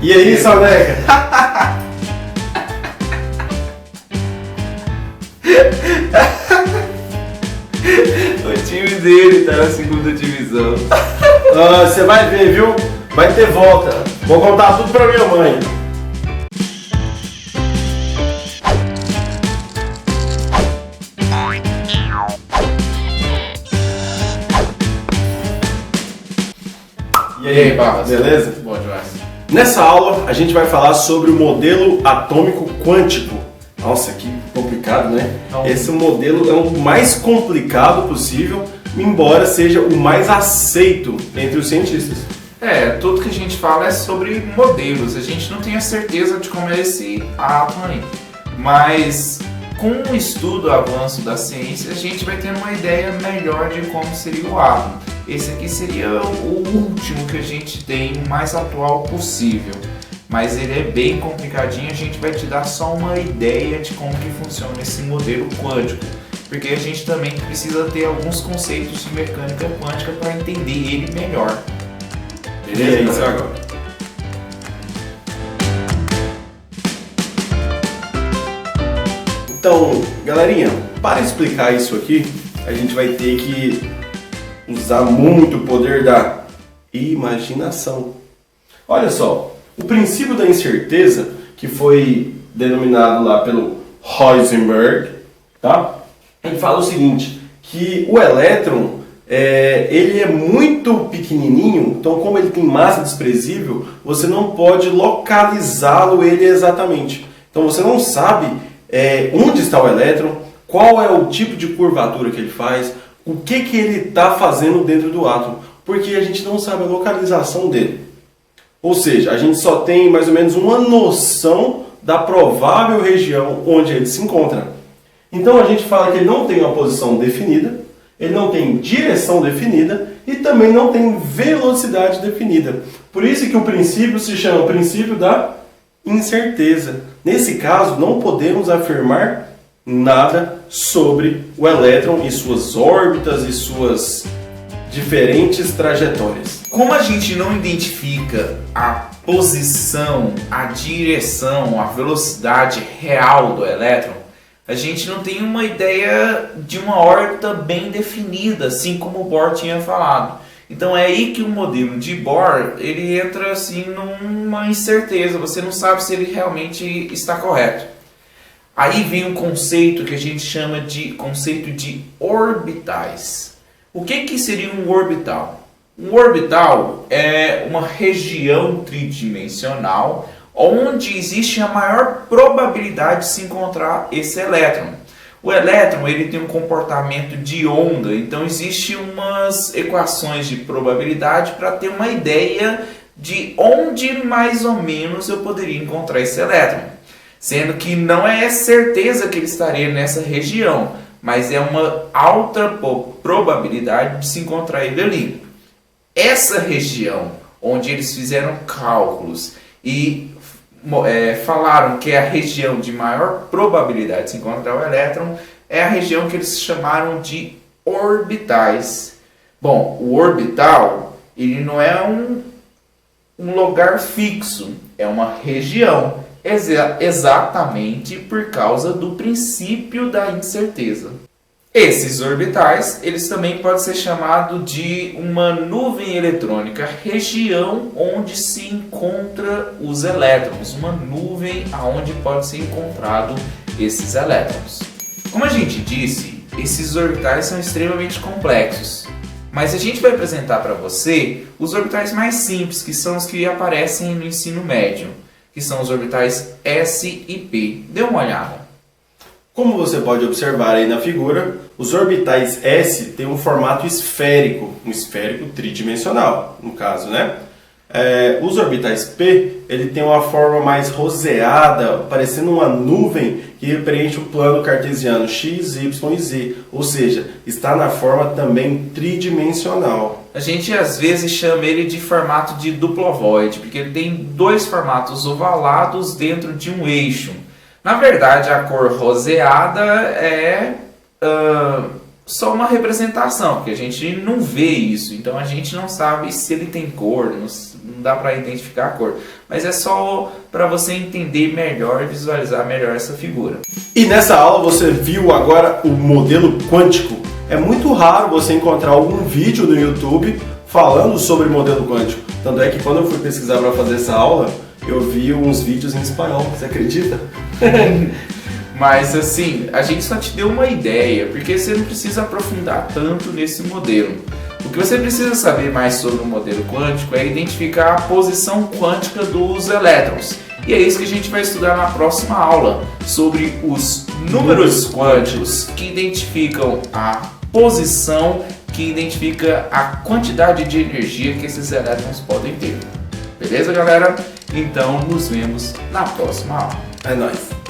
E aí, Soneca? O time dele tá na segunda divisão. Você vai ver, viu? Vai ter volta. Vou contar tudo pra minha mãe. E aí, Barras? beleza? Bom demais. Nessa aula a gente vai falar sobre o modelo atômico quântico. Nossa, que complicado, né? Esse modelo é o mais complicado possível, embora seja o mais aceito entre os cientistas. Tudo que a gente fala é sobre modelos. A gente não tem a certeza de como é esse átomo aí. Mas com o estudo, o avanço da ciência, a gente vai tendo uma ideia melhor de como seria o átomo. Esse aqui seria o último que a gente tem, o mais atual possível. Mas ele é bem complicadinho, a gente vai te dar só uma ideia de como que funciona esse modelo quântico. Porque a gente também precisa ter alguns conceitos de mecânica quântica para entender ele melhor. Beleza? É isso agora. Então, galerinha, para explicar isso aqui, a gente vai ter que usar muito o poder da imaginação. Olha só, o princípio da incerteza, que foi denominado lá pelo Heisenberg, tá? Ele fala o seguinte, que o elétron, ele é muito pequenininho, então como ele tem massa desprezível, você não pode localizá-lo ele exatamente. Então você não sabe onde está o elétron, qual é o tipo de curvatura que ele faz, o que ele está fazendo dentro do átomo, porque a gente não sabe a localização dele. Ou seja, a gente só tem mais ou menos uma noção da provável região onde ele se encontra. Então a gente fala que ele não tem uma posição definida, ele não tem direção definida e também não tem velocidade definida. Por isso que o princípio se chama princípio da incerteza. Nesse caso, não podemos afirmar nada sobre o elétron e suas órbitas e suas diferentes trajetórias. Como a gente não identifica a posição, a direção, a velocidade real do elétron, a gente não tem uma ideia de uma órbita bem definida, assim como o Bohr tinha falado. Então é aí que o modelo de Bohr ele entra assim numa incerteza, você não sabe se ele realmente está correto. Aí vem um conceito que a gente chama de conceito de orbitais. O que seria um orbital? Um orbital é uma região tridimensional onde existe a maior probabilidade de se encontrar esse elétron. O elétron ele tem um comportamento de onda, então existem umas equações de probabilidade para ter uma ideia de onde mais ou menos eu poderia encontrar esse elétron. Sendo que não é certeza que ele estaria nessa região, mas é uma alta probabilidade de se encontrar ele ali. Essa região, onde eles fizeram cálculos e falaram que é a região de maior probabilidade de se encontrar o elétron, é a região que eles chamaram de orbitais. Bom, o orbital ele não é um lugar fixo, é uma região. Exatamente por causa do princípio da incerteza. Esses orbitais, eles também podem ser chamados de uma nuvem eletrônica, região onde se encontra os elétrons, uma nuvem aonde pode ser encontrado esses elétrons. Como a gente disse, esses orbitais são extremamente complexos, mas a gente vai apresentar para você os orbitais mais simples, que são os que aparecem no ensino médio, que são os orbitais S e P. Dê uma olhada. Como você pode observar aí na figura, os orbitais S têm um formato esférico, um esférico tridimensional, no caso, né? Os orbitais P, ele tem uma forma mais roseada, parecendo uma nuvem que preenche o plano cartesiano X, Y e Z, ou seja, está na forma também tridimensional. A gente às vezes chama ele de formato de duplo ovoide, porque ele tem dois formatos ovalados dentro de um eixo. Na verdade, a cor roseada é só uma representação, porque a gente não vê isso, então a gente não sabe se ele tem cor, não dá para identificar a cor. Mas é só para você entender melhor e visualizar melhor essa figura. E nessa aula você viu agora o modelo quântico. É muito raro você encontrar algum vídeo no YouTube falando sobre modelo quântico. Tanto é que quando eu fui pesquisar para fazer essa aula, eu vi uns vídeos em espanhol, você acredita? Mas assim, a gente só te deu uma ideia, porque você não precisa aprofundar tanto nesse modelo. O que você precisa saber mais sobre o modelo quântico é identificar a posição quântica dos elétrons. E é isso que a gente vai estudar na próxima aula, sobre os números quânticos, que identificam a posição, que identifica a quantidade de energia que esses elétrons podem ter. Beleza, galera? Então, nos vemos na próxima aula. É nóis!